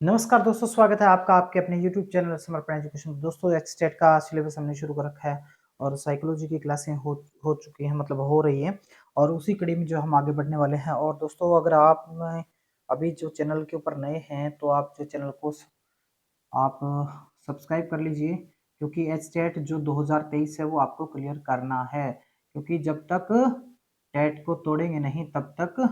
नमस्कार दोस्तों, स्वागत है आपका आपके अपने YouTube चैनल समर्पण एजुकेशन में। दोस्तों एक्सटेट का सिलेबस हमने शुरू कर रखा है और साइकोलॉजी की क्लासें हो चुकी हैं, मतलब हो रही हैं और उसी कड़ी में जो हम आगे बढ़ने वाले हैं। और दोस्तों अगर आप अभी जो चैनल के ऊपर नए हैं तो आप जो चैनल को आप सब्सक्राइब कर लीजिए, क्योंकि एचटेट जो 2023 है वो आपको क्लियर करना है। क्योंकि जब तक टेट को तोड़ेंगे नहीं तब तक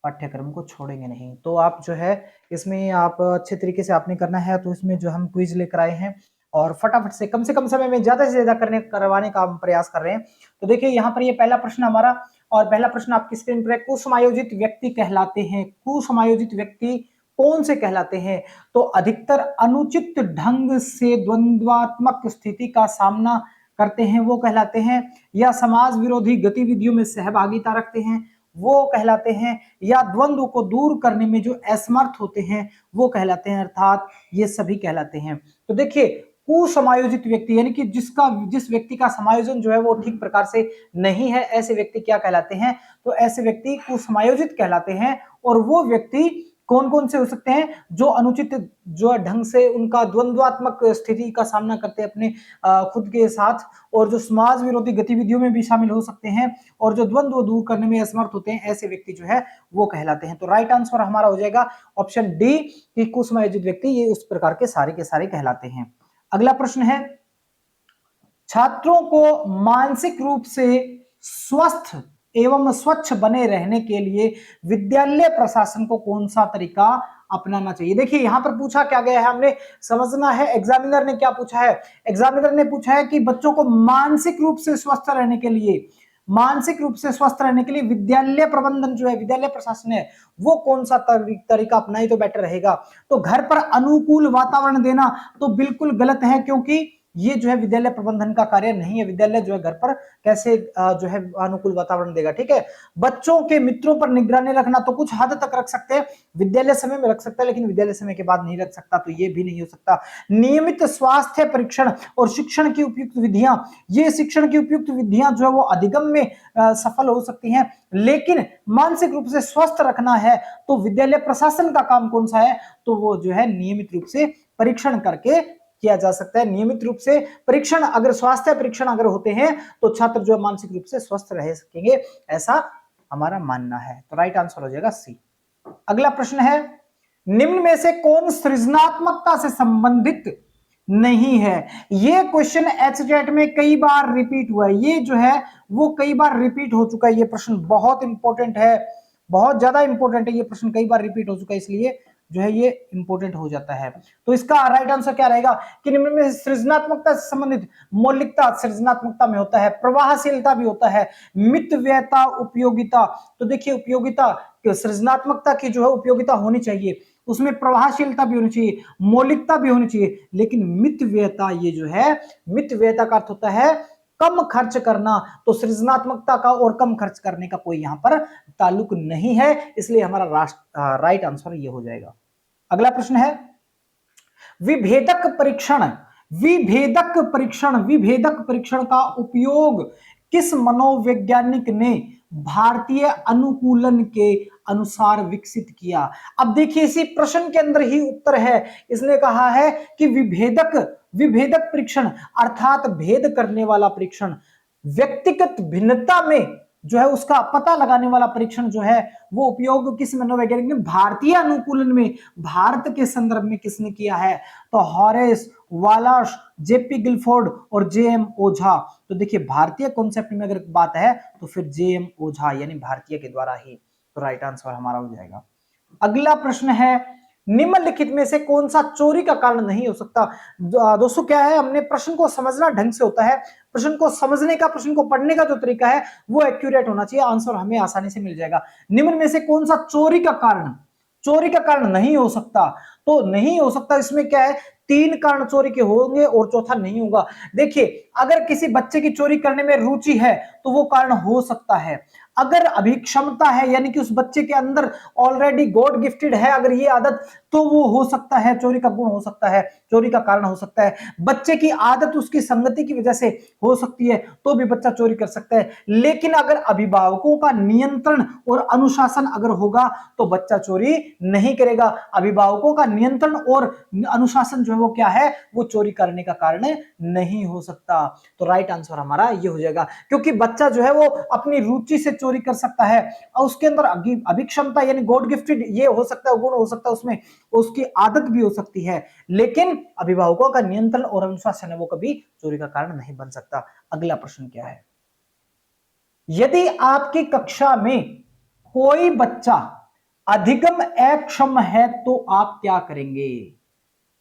पाठ्यक्रम को छोड़ेंगे नहीं। तो आप जो है इसमें आप अच्छे तरीके से आपने करना है। तो इसमें जो हम क्विज लेकर आए हैं और फटाफट से कम समय में ज्यादा से ज्यादा करवाने का हम प्रयास कर रहे हैं। तो देखिए यहाँ पर ये पहला प्रश्न हमारा, और पहला प्रश्न आपकी स्क्रीन पर है, कुसमायोजित व्यक्ति कहलाते हैं। कुसमायोजित व्यक्ति कौन से कहलाते हैं? तो अधिकतर अनुचित ढंग से द्वंद्वात्मक स्थिति का सामना करते हैं वो कहलाते हैं, या समाज विरोधी गतिविधियों में सहभागिता रखते हैं वो कहलाते हैं, या द्वंद्व को दूर करने में जो असमर्थ होते हैं वो कहलाते हैं। अर्थात ये सभी कहलाते हैं। तो देखिए कुसमायोजित व्यक्ति यानी कि जिस व्यक्ति का समायोजन जो है वो ठीक प्रकार से नहीं है, ऐसे व्यक्ति क्या कहलाते हैं? तो ऐसे व्यक्ति कुसमायोजित कहलाते हैं। और वो व्यक्ति कौन कौन से हो सकते हैं? जो अनुचित जो ढंग से उनका द्वंद्वात्मक स्थिति का सामना करते हैं अपने खुद के साथ, और जो समाज विरोधी गतिविधियों में भी शामिल हो सकते हैं, और जो द्वंद्व दूर करने में असमर्थ होते हैं, ऐसे व्यक्ति जो है वो कहलाते हैं। तो राइट आंसर हमारा हो जाएगा ऑप्शन डी कि कुसमायोजित व्यक्ति ये उस प्रकार के सारे कहलाते हैं। अगला प्रश्न है, छात्रों को मानसिक रूप से स्वस्थ एवं स्वच्छ बने रहने के लिए विद्यालय प्रशासन को कौन सा तरीका अपनाना चाहिए? देखिए यहां पर पूछा क्या गया है, हमने समझना है एग्जामिनर ने क्या पूछा है। एग्जामिनर ने पूछा है कि बच्चों को मानसिक रूप से स्वस्थ रहने के लिए, मानसिक रूप से स्वस्थ रहने के लिए विद्यालय प्रबंधन जो है, विद्यालय प्रशासन है, वो कौन सा तरीका अपनाए तो बेटर रहेगा? तो घर पर अनुकूल वातावरण देना तो बिल्कुल गलत है, क्योंकि ये जो है विद्यालय प्रबंधन का कार्य नहीं है। विद्यालय जो है घर पर कैसे जो है अनुकूल वातावरण देगा, ठीक है। बच्चों के मित्रों पर निगरानी रखना तो कुछ हद तक रख सकते हैं, विद्यालय समय में रख सकता है, लेकिन विद्यालय समय के बाद नहीं रख सकता, तो ये भी नहीं हो सकता। नियमित स्वास्थ्य परीक्षण और शिक्षण की उपयुक्त विधियां, ये शिक्षण की उपयुक्त विधियां जो है वो अधिगम में सफल हो सकती हैं, लेकिन मानसिक रूप से स्वस्थ रखना है तो विद्यालय प्रशासन का काम कौन सा है? तो वो जो है नियमित रूप से परीक्षण करके किया जा सकता है। नियमित रूप से परीक्षण, अगर स्वास्थ्य परीक्षण अगर होते हैं तो छात्र जो मानसिक रूप से स्वस्थ रह सकेंगे, ऐसा हमारा मानना है। तो राइट आंसर हो जाएगा सी। अगला प्रश्न है, निम्न में से कौन सृजनात्मकता से संबंधित नहीं है? ये क्वेश्चन एचटेट में कई बार रिपीट हुआ है, ये जो है वो कई बार रिपीट हो चुका है। ये प्रश्न बहुत इंपॉर्टेंट है, बहुत ज्यादा इंपॉर्टेंट है। ये प्रश्न कई बार रिपीट हो चुका है, इसलिए जो है ये इंपॉर्टेंट हो जाता है। तो इसका राइट आंसर क्या रहेगा कि निम्न में सृजनात्मकता से संबंधित मौलिकता सृजनात्मकता में होता है, प्रवाहशीलता भी होता है, मितव्ययता, उपयोगिता। तो देखिए उपयोगिता, सृजनात्मकता की जो है उपयोगिता होनी चाहिए, उसमें प्रवाहशीलता भी होनी चाहिए, मौलिकता भी होनी चाहिए, लेकिन मितव्ययता, ये जो है मितव्ययता का अर्थ होता है कम खर्च करना। तो सृजनात्मकता का और कम खर्च करने का कोई यहां पर ताल्लुक नहीं है, इसलिए हमारा राइट आंसर ये हो जाएगा। अगला प्रश्न है, विभेदक परीक्षण, विभेदक परीक्षण का उपयोग किस मनोवैज्ञानिक ने भारतीय अनुकूलन के अनुसार विकसित किया? अब देखिए इसी प्रश्न के अंदर ही उत्तर है। इसने कहा है कि विभेदक परीक्षण अर्थात भेद करने वाला परीक्षण, व्यक्तिगत भिन्नता में जो है उसका पता लगाने वाला परीक्षण जो है वो उपयोग किस मनोवैज्ञानिक ने भारतीय अनुकूलन में, भारत के संदर्भ में किसने किया है? तो हॉरेस वालाश, जेपी गिलफोर्ड और जेएम ओझा। तो देखिए भारतीय कॉन्सेप्ट में अगर बात है तो फिर जेएम ओझा यानी भारतीय के द्वारा ही। तो राइट आंसर हमारा हो जाएगा। अगला प्रश्न है, निम्नलिखित में से कौन सा चोरी का कारण नहीं हो सकता? दोस्तों क्या है, हमने प्रश्न को समझना ढंग से होता है, प्रश्न को समझने का, प्रश्न को पढ़ने का जो तरीका है वो एक्यूरेट होना चाहिए, आंसर हमें आसानी से मिल जाएगा। निम्न में से कौन सा चोरी का कारण नहीं हो सकता? तो नहीं हो सकता, इसमें क्या है, 3 कारण चोरी के होंगे और चौथा नहीं होगा। देखिए अगर किसी बच्चे की चोरी करने में रुचि है तो वो कारण हो सकता है। अगर अभिक्षमता है यानी कि उस बच्चे के अंदर ऑलरेडी गॉड गिफ्टेड है अगर ये आदत, तो वो हो सकता है चोरी का गुण हो सकता है, चोरी का कारण हो सकता है। बच्चे की आदत उसकी संगति की वजह से हो सकती है, तो भी बच्चा चोरी कर सकता है। लेकिन अगर अभिभावकों का नियंत्रण और अनुशासन अगर होगा तो बच्चा चोरी नहीं करेगा। अभिभावकों का नियंत्रण और अनुशासन जो है वो क्या है, वो चोरी करने का कारण नहीं हो सकता। तो राइट आंसर हमारा ये हो जाएगा, क्योंकि बच्चा जो है वो अपनी रुचि से चोरी कर सकता है और उसके अंदर अभिक्षमता यानी गॉड गिफ्टेड ये हो सकता है, गुण हो सकता है, उसमें उसकी आदत भी हो सकती है, लेकिन अभिभावकों का नियंत्रण और अनुशासन है वो कभी चोरी का कारण नहीं बन सकता। अगला प्रश्न क्या है, यदि आपकी कक्षा में कोई बच्चा अधिगम अक्षम है तो आप क्या करेंगे?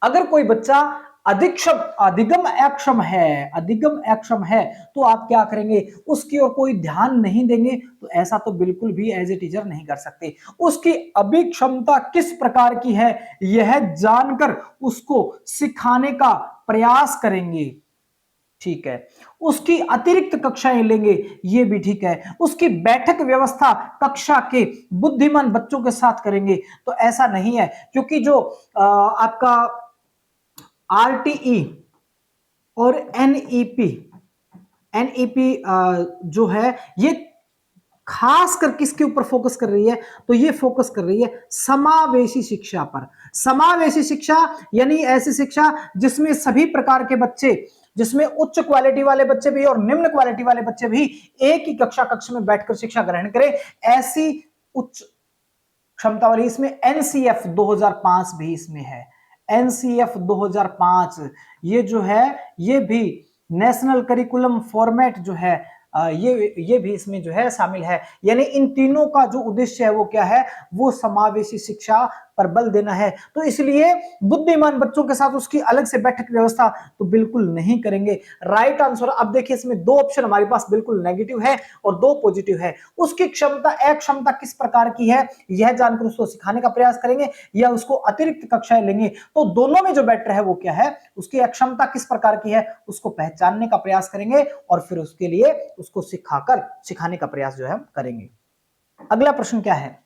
अगर कोई बच्चा अधिगम अक्षम है तो आप क्या करेंगे? उसकी ओर कोई ध्यान नहीं देंगे, तो ऐसा तो बिल्कुल भी एज ए टीचर नहीं कर सकते। उसकी अभिक्षमता किस प्रकार की है यह जानकर उसको सिखाने का प्रयास करेंगे, ठीक है। उसकी अतिरिक्त कक्षाएं लेंगे, ये भी ठीक है। उसकी बैठक व्यवस्था कक्षा के बुद्धिमान बच्चों के साथ करेंगे, तो ऐसा नहीं है, क्योंकि जो आपका आरटीई और एनईपी जो है ये खास कर किसके ऊपर फोकस कर रही है? तो ये फोकस कर रही है समावेशी शिक्षा पर। समावेशी शिक्षा यानी ऐसी शिक्षा जिसमें सभी प्रकार के बच्चे, जिसमें उच्च क्वालिटी वाले बच्चे भी और निम्न क्वालिटी वाले बच्चे भी एक ही कक्ष में बैठकर शिक्षा ग्रहण करें, ऐसी उच्च क्षमता वाली। इसमें एनसीएफ 2005 भी इसमें है, एनसीएफ 2005 ये जो है ये भी नेशनल करिकुलम फॉर्मेट जो है ये भी इसमें जो है शामिल है। यानी इन तीनों का जो उद्देश्य है वो क्या है? वो समावेशी शिक्षा पर बल देना है। तो इसलिए बुद्धिमान बच्चों के साथ उसकी अलग से बैठक व्यवस्था तो बिल्कुल नहीं करेंगे। राइट आंसर, अब देखिए इसमें दो ऑप्शन हमारे पास बिल्कुल नेगेटिव है और दो पॉजिटिव है। उसकी क्षमता अक्षमता किस प्रकार की है यह जानकर उसको सिखाने का प्रयास करेंगे या उसको अतिरिक्त कक्षाएं लेंगे, तो दोनों में जो बेटर है वो क्या है? उसकी अक्षमता किस प्रकार की है उसको पहचानने का प्रयास करेंगे और फिर उसके लिए उसको सिखाने का प्रयास जो है हम करेंगे। अगला प्रश्न क्या है,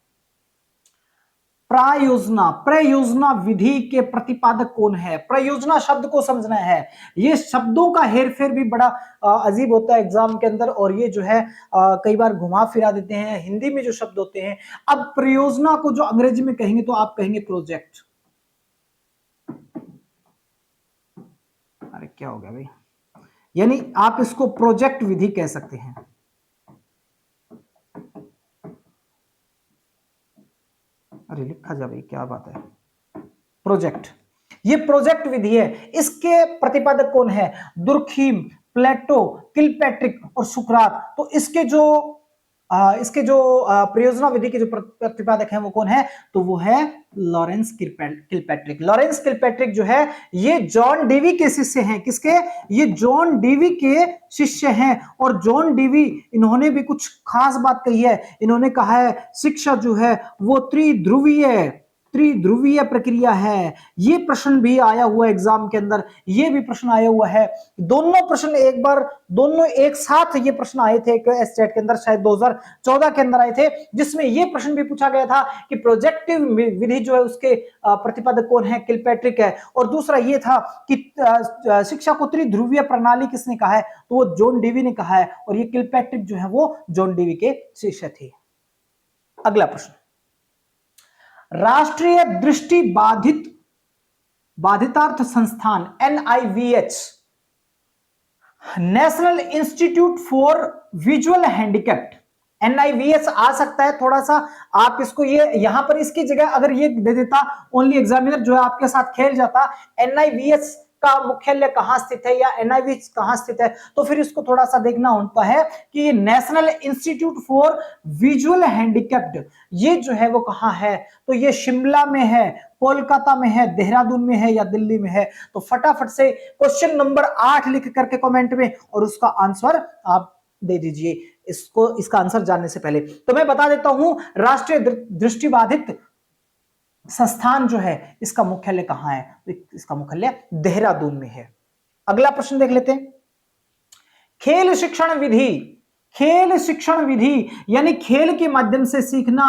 प्रयोजना विधि के प्रतिपादक कौन है? प्रयोजना शब्द को समझना है। ये शब्दों का हेरफेर भी बड़ा अजीब होता है एग्जाम के अंदर, और ये जो है कई बार घुमा फिरा देते हैं हिंदी में जो शब्द होते हैं। अब प्रयोजना को जो अंग्रेजी में कहेंगे तो आप कहेंगे प्रोजेक्ट। अरे क्या हो गया भाई, यानी आप इसको प्रोजेक्ट विधि कह सकते हैं। अरे लिखा जा भाई, क्या बात है, प्रोजेक्ट, ये प्रोजेक्ट विधि है। इसके प्रतिपादक कौन है? दुर्खीम, प्लेटो, किलपैट्रिक और सुकरात। तो इसके जो प्रयोजना विधि के जो प्रतिपादक हैं वो कौन है? तो वो है लॉरेंस किलपैट्रिक। लॉरेंस किलपैट्रिक जो है ये जॉन डीवी के शिष्य हैं। किसके? ये जॉन डीवी के शिष्य हैं। और जॉन डीवी इन्होंने भी कुछ खास बात कही है। इन्होंने कहा है शिक्षा जो है वो त्रिध्रुवीय प्रक्रिया है। ये प्रश्न भी आया हुआ है एग्जाम के अंदर, ये भी प्रश्न आया हुआ है। दोनों प्रश्न एक बार, दोनों एक साथ ये प्रश्न आए थे स्टेट के अंदर, शायद 2014 के अंदर आए थे, जिसमें ये प्रश्न भी पूछा गया था कि प्रोजेक्टिव विधि जो है उसके प्रतिपादक कौन है? किलपैट्रिक है। और दूसरा ये था कि शिक्षा को त्रिध्रुवीय प्रणाली किसने कहा है? तो वो जॉन डीवी ने कहा है, और ये किलपैट्रिक जो है वो जॉन डीवी के शिष्य थे। अगला प्रश्न, राष्ट्रीय दृष्टि बाधितार्थ संस्थान NIVH, national institute for visual handicapped, NIVH आ सकता है। थोड़ा सा आप इसको ये यहां पर इसकी जगह अगर ये दे देता ओनली एग्जामिनर जो है आपके साथ खेल जाता, NIVH का मुख्यालय कहां स्थित है या NIVH कहां स्थित है, तो फिर इसको थोड़ा सा देखना होता है कि ये national institute for visual handicapped ये जो है वो कहां है? तो ये शिमला में है, कोलकाता में है, देहरादून में है या दिल्ली में है? तो फटाफट से क्वेश्चन नंबर 8 लिख करके कमेंट में और उसका आंसर आप दे दीजिए। इसका आंसर जानने से पहले तो मैं बता देता हूं, राष्ट्रीय दृष्टिबाधित संस्थान जो है इसका मुख्यालय कहां है? तो इसका मुख्यालय देहरादून में है। अगला प्रश्न देख लेते हैं, खेल शिक्षण विधि खेल शिक्षण विधि यानी खेल के माध्यम से सीखना,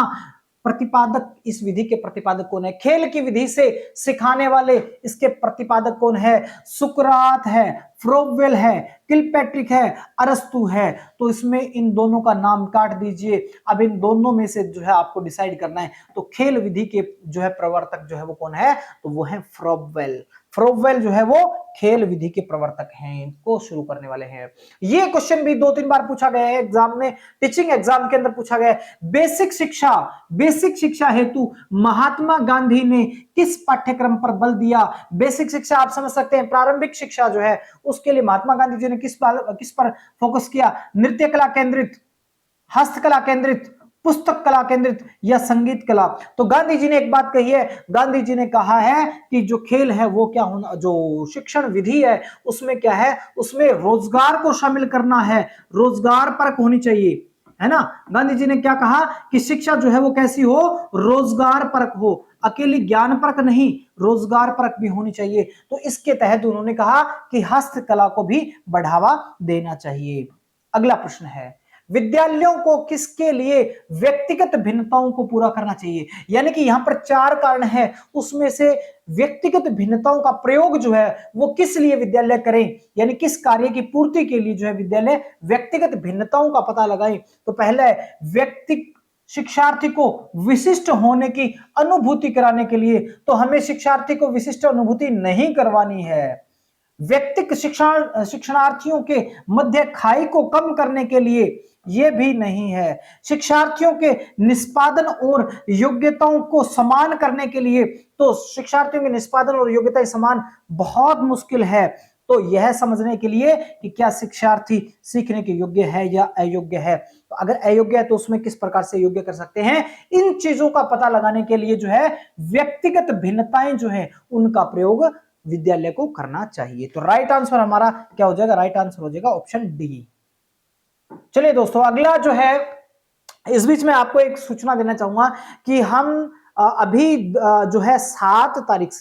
प्रतिपादक इस विधि के प्रतिपादक कौन है? खेल की विधि से सिखाने वाले इसके प्रतिपादक कौन है? सुकरात है, फ्रोवेल है, किलपैट्रिक है, अरस्तु है। तो इसमें इन दोनों का नाम काट दीजिए। अब इन दोनों में से जो है आपको डिसाइड करना है। तो खेल विधि के जो है प्रवर्तक जो है वो कौन है? तो वो है फ्रोवेल। फ्रोवेल जो है वो खेल विधि के प्रवर्तक हैं, इनको शुरू करने वाले हैं। ये क्वेश्चन भी 2-3 बार पूछा गया है एग्जाम में, टीचिंग एग्जाम के अंदर पूछा गया है। बेसिक शिक्षा हेतु महात्मा गांधी ने किस पाठ्यक्रम पर बल दिया? बेसिक शिक्षा आप समझ सकते हैं, प्रारंभिक शिक्षा जो है उसके लिए महात्मा गांधी जी ने किस पर फोकस किया? नृत्य कला केंद्रित, हस्तकला केंद्रित, पुस्तक कला केंद्रित या संगीत कला? तो गांधी जी ने एक बात कही है, गांधी जी ने कहा है कि जो खेल है वो क्या होना, जो शिक्षण विधि है उसमें क्या है? उसमें रोजगार को शामिल करना है, रोजगार परक होनी चाहिए, है ना। गांधी जी ने क्या कहा कि शिक्षा जो है वो कैसी हो? रोजगार परक हो, अकेली ज्ञान परक नहीं, रोजगार परक भी होनी चाहिए। तो इसके तहत उन्होंने कहा कि हस्तकला को भी बढ़ावा देना चाहिए। अगला प्रश्न है, विद्यालयों को किसके लिए व्यक्तिगत भिन्नताओं को पूरा करना चाहिए? यानी कि यहां पर 4 कारण है, उसमें से व्यक्तिगत भिन्नताओं का प्रयोग जो है वो किस लिए विद्यालय करें, यानी किस कार्य की पूर्ति के लिए जो है विद्यालय व्यक्तिगत भिन्नताओं का पता लगाएं। तो पहला है व्यक्ति शिक्षार्थी को विशिष्ट होने की अनुभूति कराने के लिए। तो हमें शिक्षार्थी को विशिष्ट अनुभूति नहीं करवानी है। व्यक्तिगत शिक्षणार्थियों के मध्य खाई को कम करने के लिए, यह भी नहीं है। शिक्षार्थियों के निष्पादन और योग्यताओं को समान करने के लिए, तो शिक्षार्थियों के निष्पादन और योग्यताएं समान बहुत मुश्किल है। तो यह समझने के लिए कि क्या शिक्षार्थी सीखने के योग्य है या अयोग्य है। तो अगर अयोग्य है तो उसमें किस प्रकार से योग्य कर सकते हैं, इन चीजों का पता लगाने के लिए जो है व्यक्तिगत भिन्नताएं जो है उनका प्रयोग विद्यालय को करना चाहिए। तो राइट आंसर हमारा क्या हो जाएगा? राइट आंसर हो जाएगा ऑप्शन डी। चलिए दोस्तों, अगला जो है, इस बीच में आपको एक सूचना देना चाहूंगा कि हम अभी जो है 7 तारीख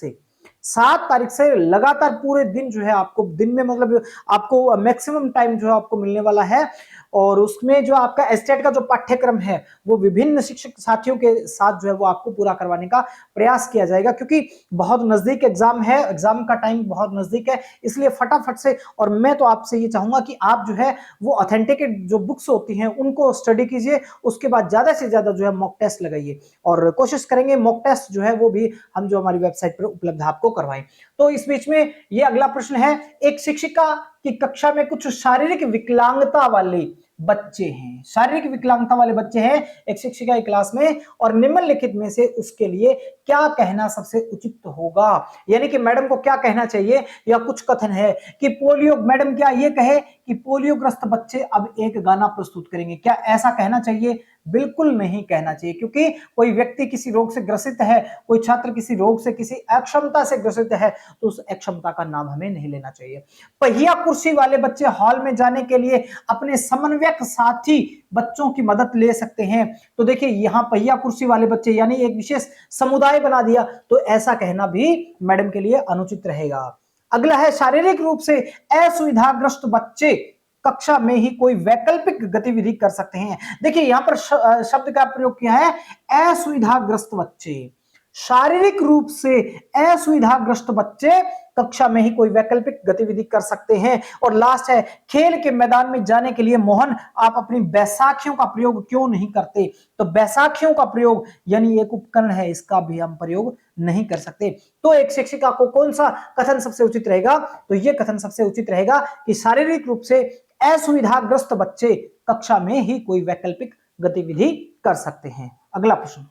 से लगातार पूरे दिन जो है आपको दिन में मतलब आपको मैक्सिमम टाइम जो है आपको मिलने वाला है। और उसमें जो आपका एस्टेट का जो पाठ्यक्रम है वो विभिन्न शिक्षक साथियों के साथ जो है वो आपको पूरा करवाने का प्रयास किया जाएगा, क्योंकि बहुत नजदीक एग्जाम है, एग्जाम का टाइम बहुत नजदीक है, इसलिए फटाफट से। और मैं तो आपसे ये चाहूंगा कि आप जो है वो ऑथेंटिकेट जो बुक्स होती हैं उनको स्टडी कीजिए, उसके बाद ज्यादा से ज्यादा जो है मॉक टेस्ट लगाइए, और कोशिश करेंगे मॉक टेस्ट जो है वो भी हम जो हमारी वेबसाइट पर उपलब्ध आपको करवाएं। तो इस बीच में ये अगला प्रश्न है, एक शिक्षिका की कक्षा में कुछ शारीरिक विकलांगता वाले बच्चे हैं, शारीरिक विकलांगता वाले बच्चे हैं एक शिक्षिका की क्लास में, और निम्नलिखित में से उसके लिए क्या कहना सबसे उचित होगा? यानी कि मैडम को क्या कहना चाहिए, या कुछ कथन है कि पोलियो, मैडम क्या ये कहे कि पोलियोग्रस्त बच्चे अब एक गाना प्रस्तुत करेंगे, क्या ऐसा कहना चाहिए? बिल्कुल नहीं कहना चाहिए, क्योंकि कोई व्यक्ति किसी रोग से ग्रसित है, कोई छात्र किसी रोग से, किसी अक्षमता से ग्रसित है, तो उस अक्षमता का नाम हमें नहीं लेना चाहिए। पहिया कुर्सी वाले बच्चे हॉल में जाने के लिए अपने समन्वयक साथी बच्चों की मदद ले सकते हैं। तो देखिए यहां पहिया कुर्सी वाले बच्चे यानी एक विशेष समुदाय बना दिया, तो ऐसा कहना भी मैडम के लिए अनुचित रहेगा। अगला है, शारीरिक रूप से असुविधाग्रस्त बच्चे कक्षा में ही कोई वैकल्पिक गतिविधि कर सकते हैं। देखिए यहां पर शब्द का प्रयोग किया है असुविधाग्रस्त बच्चे, शारीरिक रूप से असुविधाग्रस्त बच्चे कक्षा में ही कोई वैकल्पिक गतिविधि कर सकते हैं। और लास्ट है, खेल के मैदान में जाने के लिए मोहन आप अपनी बैसाखियों का प्रयोग क्यों नहीं करते? तो बैसाखियों का प्रयोग यानी एक उपकरण है, इसका भी हम प्रयोग नहीं कर सकते। तो एक शिक्षिका को कौन सा कथन सबसे उचित रहेगा? तो यह कथन सबसे उचित रहेगा कि शारीरिक रूप से असुविधाग्रस्त बच्चे कक्षा में ही कोई वैकल्पिक गतिविधि कर सकते हैं। अगला प्रश्न,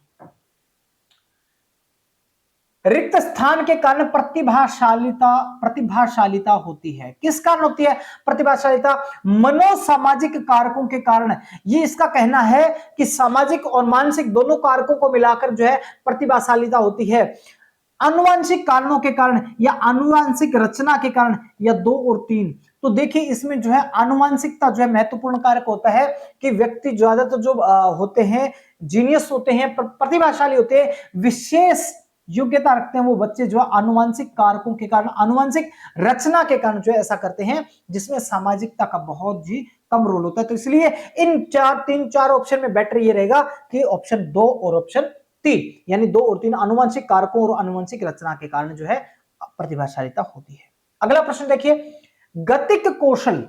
रिक्त स्थान के कारण प्रतिभाशालिता होती है, किस कारण होती है प्रतिभाशालिता? मनोसामाजिक कारकों के कारण। ये इसका कहना है कि सामाजिक और मानसिक दोनों कारकों को मिलाकर जो है प्रतिभाशालिता होती है। आनुवांशिक कारणों के कारण या आनुवांशिक रचना के कारण, या 2 और 3। तो देखिए इसमें जो है आनुवांशिकता जो है महत्वपूर्ण कारक होता है कि व्यक्ति ज्यादातर जो होते हैं जीनियस होते हैं, प्रतिभाशाली होते हैं, विशेष योग्यता रखते हैं वो बच्चे जो आनुवांशिक कारकों के कारण, आनुवांशिक रचना के कारण जो है ऐसा करते हैं, जिसमें सामाजिकता का बहुत ही कम रोल होता है। तो इसलिए इन तीन चार ऑप्शन में बेटर ये रहेगा कि ऑप्शन 2 और ऑप्शन 3, यानी 2 और 3 आनुवंशिक कारकों और आनुवंशिक रचना के कारण जो है प्रतिभाशालीता होती है। अगला प्रश्न देखिए, गतिक कौशल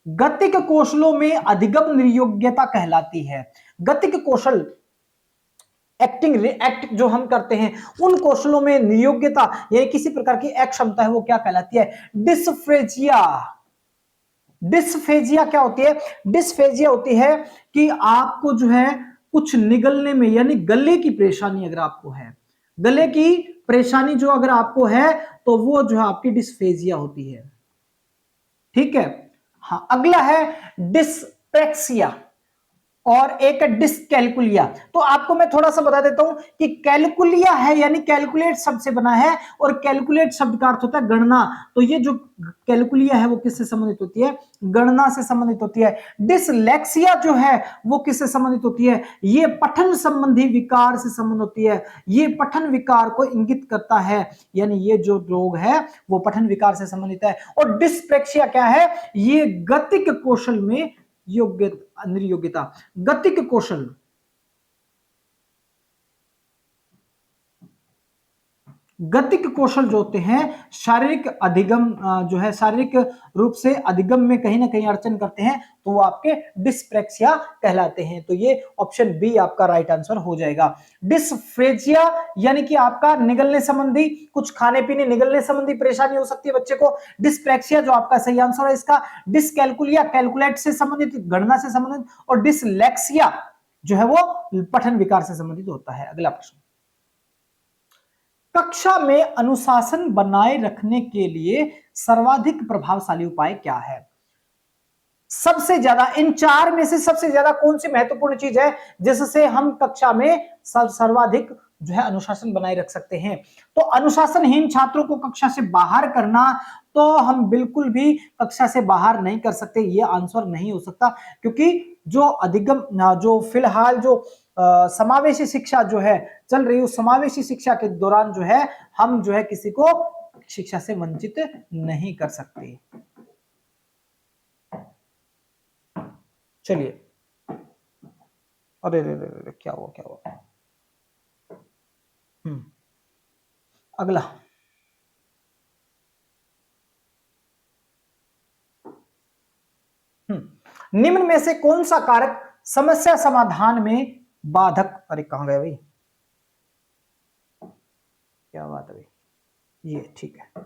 गतिक कौशलों में अधिगम निर्योग्यता कहलाती है। गतिक कौशल एक्ट जो हम करते हैं उन कौशलों में नियोग्यता यानी किसी प्रकार की अक्षमता है, वो क्या कहलाती है? डिस्फेजिया। डिस्फेजिया क्या होती है? डिस्फेजिया होती है कि आपको जो है कुछ निगलने में, यानी गले की परेशानी अगर आपको है, गले की परेशानी जो अगर आपको है तो वो जो है आपकी डिस्फेजिया होती है। ठीक है। हाँ, अगला है डिस्प्रेक्सिया और एक डिसकैलकुलिया। तो आपको मैं थोड़ा सा बता देता हूं कि कैलकुलिया है यानी कैलकुलेट शब्द से बना है, और कैलकुलेट शब्द का अर्थ होता है गणना। तो ये जो कैलकुलिया है वो किससे संबंधित होती है? गणना से संबंधित होती है। डिसलेक्सिया जो है वो किससे संबंधित होती है? ये पठन संबंधी विकार से संबंधित होती है। ये पठन विकार को इंगित करता है, यानी ये जो रोग है वो पठन विकार से संबंधित है। और डिस्प्रेक्सिया क्या है? ये गतिक कौशल में निर्योग्यता। गतिक कौशल गतिक कौशल जो होते हैं शारीरिक अधिगम जो है शारीरिक रूप से अधिगम में कहीं ना कहीं अड़चन करते हैं, तो वो आपके डिस्प्रेक्सिया कहलाते हैं। तो ये ऑप्शन बी आपका राइट आंसर हो जाएगा। डिस्फ्रेजिया यानी कि आपका निगलने संबंधी, कुछ खाने पीने निगलने संबंधी परेशानी हो सकती है बच्चे को। डिस्प्रेक्सिया जो आपका सही आंसर है इसका। डिसकैलकुलिया कैलकुलेट से संबंधित, गणना से संबंधित, और डिसलेक्सिया जो है वो पठन विकार से संबंधित होता है। अगला प्रश्न, कक्षा में अनुशासन बनाए रखने के लिए सर्वाधिक प्रभावशाली उपाय क्या है? सबसे ज्यादा इन चार में से सबसे ज्यादा कौन सी महत्वपूर्ण चीज है जिससे हम कक्षा में सर्वाधिक जो है अनुशासन बनाए रख सकते हैं? तो अनुशासनहीन छात्रों को कक्षा से बाहर करना, तो हम बिल्कुल भी कक्षा से बाहर नहीं कर सकते, ये आंसर नहीं हो सकता। क्योंकि जो अधिगम जो फिलहाल जो समावेशी शिक्षा जो है चल रही है, उस समावेशी शिक्षा के दौरान जो है हम जो है किसी को शिक्षा से वंचित नहीं कर सकते। चलिए, अरे रे क्या हुआ? अगला, निम्न में से कौन सा कारक समस्या समाधान में बाधक, अरे कहां गए भाई, क्या बात है भाई, ये ठीक है।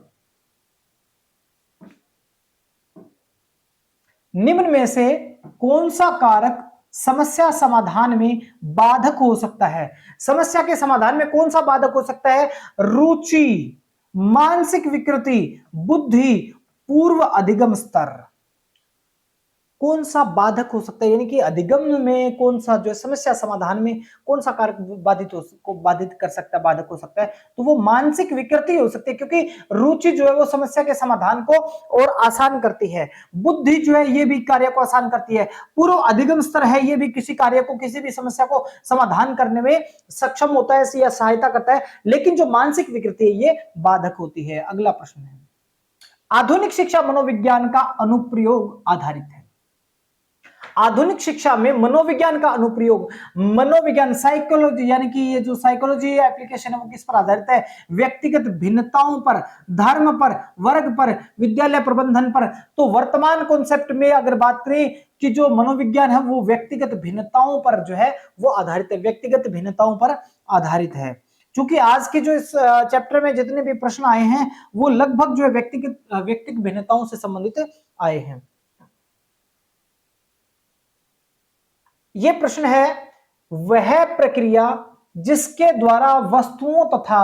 निम्न में से कौन सा कारक समस्या समाधान में बाधक हो सकता है? समस्या के समाधान में कौन सा बाधक हो सकता है? रुचि, मानसिक विकृति, बुद्धि, पूर्व अधिगम स्तर। कौन सा बाधक हो सकता है, यानी कि अधिगम में कौन सा जो समस्या समाधान में कौन सा कारक बाधित कर सकता है, बाधक हो सकता है? तो वो मानसिक विकृति हो सकती है, क्योंकि रुचि जो है वो समस्या के समाधान को और आसान करती है। बुद्धि जो है ये भी कार्य को आसान करती है। पूर्व अधिगम स्तर है, ये भी किसी कार्य को, किसी भी समस्या को समाधान करने में सक्षम होता है या सहायता करता है। लेकिन जो मानसिक विकृति है ये बाधक होती है। अगला प्रश्न है, आधुनिक शिक्षा मनोविज्ञान का अनुप्रयोग आधारित है। आधुनिक शिक्षा में मनोविज्ञान का अनुप्रयोग, मनोविज्ञान साइकोलॉजी, यानी कि ये जो साइकोलॉजी एप्लीकेशन है वो किस पर आधारित है? व्यक्तिगत भिन्नताओं पर, धर्म पर, वर्ग पर, विद्यालय प्रबंधन पर। तो वर्तमान कॉन्सेप्ट में अगर बात करें कि जो मनोविज्ञान है वो व्यक्तिगत भिन्नताओं पर जो है वो आधारित है, व्यक्तिगत भिन्नताओं पर आधारित है। क्योंकि आज के जो इस चैप्टर में जितने भी प्रश्न आए हैं वो लगभग जो है व्यक्तिगत भिन्नताओं से संबंधित आए हैं। यह प्रश्न है, वह प्रक्रिया जिसके द्वारा वस्तुओं तथा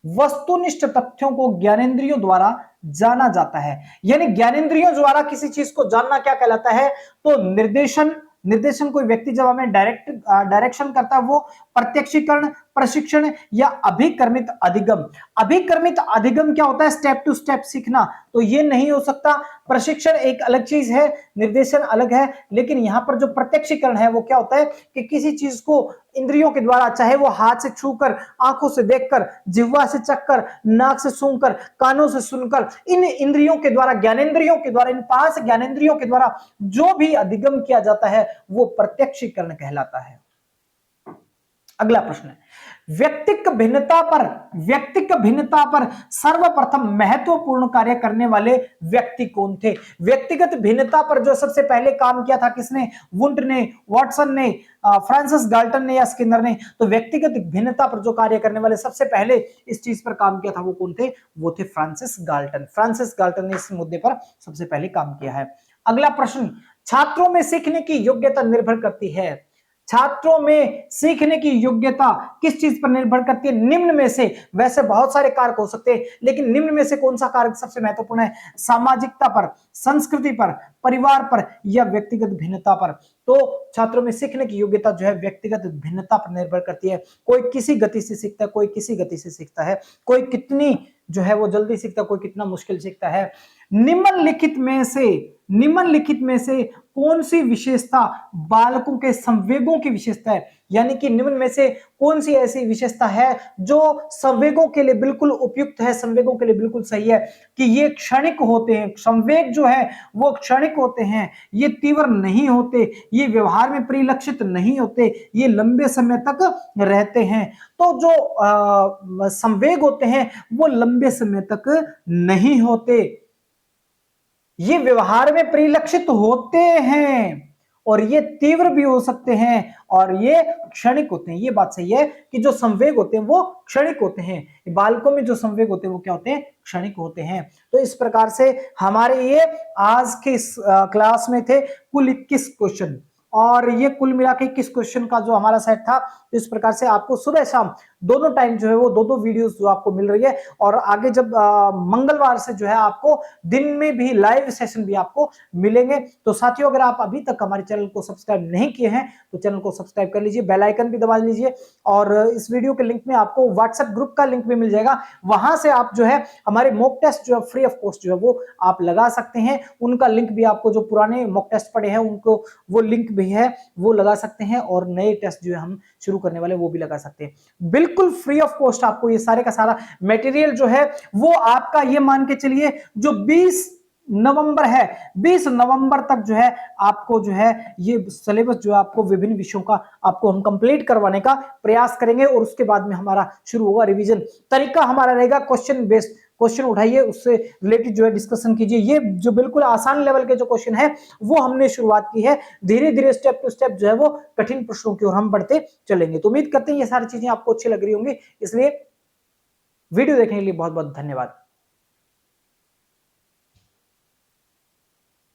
वस्तुनिष्ठ तथ्यों को ज्ञानेंद्रियों द्वारा जाना जाता है। यानी ज्ञानेंद्रियों द्वारा किसी चीज को जानना क्या कहलाता है? तो निर्देशन कोई व्यक्ति जब हमें डायरेक्शन करता है वो प्रत्यक्षीकरण, प्रशिक्षण या अभिक्रमित अधिगम। अभिक्रमित अधिगम क्या होता है? स्टेप टू स्टेप सीखना, तो ये नहीं हो सकता। प्रशिक्षण एक अलग चीज है, निर्देशन अलग है, लेकिन यहां पर जो प्रत्यक्षीकरण है वो क्या होता है कि किसी चीज को इंद्रियों के द्वारा, चाहे वो हाथ से छूकर, आंखों से देखकर, जिह्वा से चखकर, नाक से सूंघकर, कानों से सुनकर, इन इंद्रियों के द्वारा, ज्ञानेंद्रियों के द्वारा, इन 5 ज्ञानेंद्रियों के द्वारा जो भी अधिगम किया जाता है वो प्रत्यक्षीकरण कहलाता है। अगला प्रश्न है, व्यक्तिक भिन्नता पर सर्वप्रथम महत्वपूर्ण कार्य करने वाले व्यक्ति कौन थे? व्यक्तिगत भिन्नता पर जो सबसे पहले काम किया था किसने? वुंट ने, वॉटसन ने, फ्रांसिस गाल्टन ने या स्किनर ने? तो व्यक्तिगत भिन्नता पर जो कार्य करने वाले सबसे पहले इस चीज पर काम किया था वो कौन थे? वो थे फ्रांसिस गाल्टन। फ्रांसिस गाल्टन ने इस मुद्दे पर सबसे पहले काम किया है। अगला प्रश्न, छात्रों में सीखने की योग्यता निर्भर करती है। छात्रों में सीखने की योग्यता किस चीज पर निर्भर करती है? निम्न में से, वैसे बहुत सारे कारक हो सकते हैं, लेकिन निम्न में से कौन सा कारक सबसे महत्वपूर्ण है? सामाजिकता पर, संस्कृति पर, परिवार पर या व्यक्तिगत भिन्नता पर? तो छात्रों में सीखने की योग्यता जो है व्यक्तिगत भिन्नता पर निर्भर करती है। कोई किसी गति से सीखता है, कोई किसी गति से सीखता है, कोई कितनी जो है वो जल्दी सीखता है, कोई कितना मुश्किल सीखता है। निम्नलिखित में से कौन सी विशेषता बालकों के संवेगों की विशेषता है? यानी कि निम्न में से कौन सी ऐसी विशेषता है जो संवेगों के लिए बिल्कुल उपयुक्त है, संवेगों के लिए बिल्कुल सही है, कि ये क्षणिक होते हैं, संवेग जो है वो क्षणिक होते हैं, ये तीव्र नहीं होते, ये व्यवहार में परिलक्षित नहीं होते, ये लंबे समय तक रहते हैं। तो जो संवेग होते हैं वो लंबे समय तक नहीं होते, ये व्यवहार में परिलक्षित होते हैं और ये तीव्र भी हो सकते हैं और ये क्षणिक होते हैं। ये बात सही है कि जो संवेग होते हैं वो क्षणिक होते हैं, बालकों में जो संवेग होते हैं वो क्या होते हैं? क्षणिक होते हैं। तो इस प्रकार से हमारे ये आज के इस क्लास में थे कुल 21 क्वेश्चन, और ये कुल मिला के 21 क्वेश्चन का जो हमारा सेट था। तो इस प्रकार से आपको सुबह शाम दोनों टाइम जो है वो दो वीडियोस जो आपको मिल रही है, और आगे जब मंगलवार से जो है आपको दिन में भी लाइव सेशन भी आपको मिलेंगे। तो साथियों, अगर आप अभी तक हमारे चैनल को सब्सक्राइब नहीं किए हैं तो चैनल को सब्सक्राइब कर लीजिए, बेल आइकन भी दबा लीजिए, और इस वीडियो के लिंक में आपको व्हाट्सएप ग्रुप का लिंक भी मिल जाएगा। वहां से आप जो है हमारे मॉक टेस्ट जो है फ्री ऑफ कॉस्ट जो है वो आप लगा सकते हैं। उनका लिंक भी आपको, जो पुराने मॉक टेस्ट पड़े हैं उनको, वो लिंक भी है, वो लगा सकते हैं, और नए टेस्ट जो है हम शुरू करने वाले वो भी लगा सकते हैं। बिल्कुल फ्री ऑफ कॉस्ट आपको ये सारे का सारा मटेरियल जो है वो आपका, ये मान के चलिए जो 20 नवंबर है, 20 नवंबर तक जो है आपको जो है ये सिलेबस जो है आपको विभिन्न विषयों का आपको हम कंप्लीट करवाने का प्रयास करेंगे, और उसके बाद में हमारा शुरू होगा रिवीजन। तरीका हमारा रहेगा क्वेश्चन बेस्ड, क्वेश्चन उठाइए, उससे रिलेटेड जो है डिस्कशन कीजिए। ये जो बिल्कुल आसान लेवल के जो क्वेश्चन है वो हमने शुरुआत की है, धीरे धीरे स्टेप टू स्टेप जो है वो कठिन प्रश्नों की ओर हम बढ़ते चलेंगे। तो उम्मीद करते हैं ये सारी चीजें आपको अच्छी लग रही होंगी, इसलिए वीडियो देखने के लिए बहुत बहुत धन्यवाद।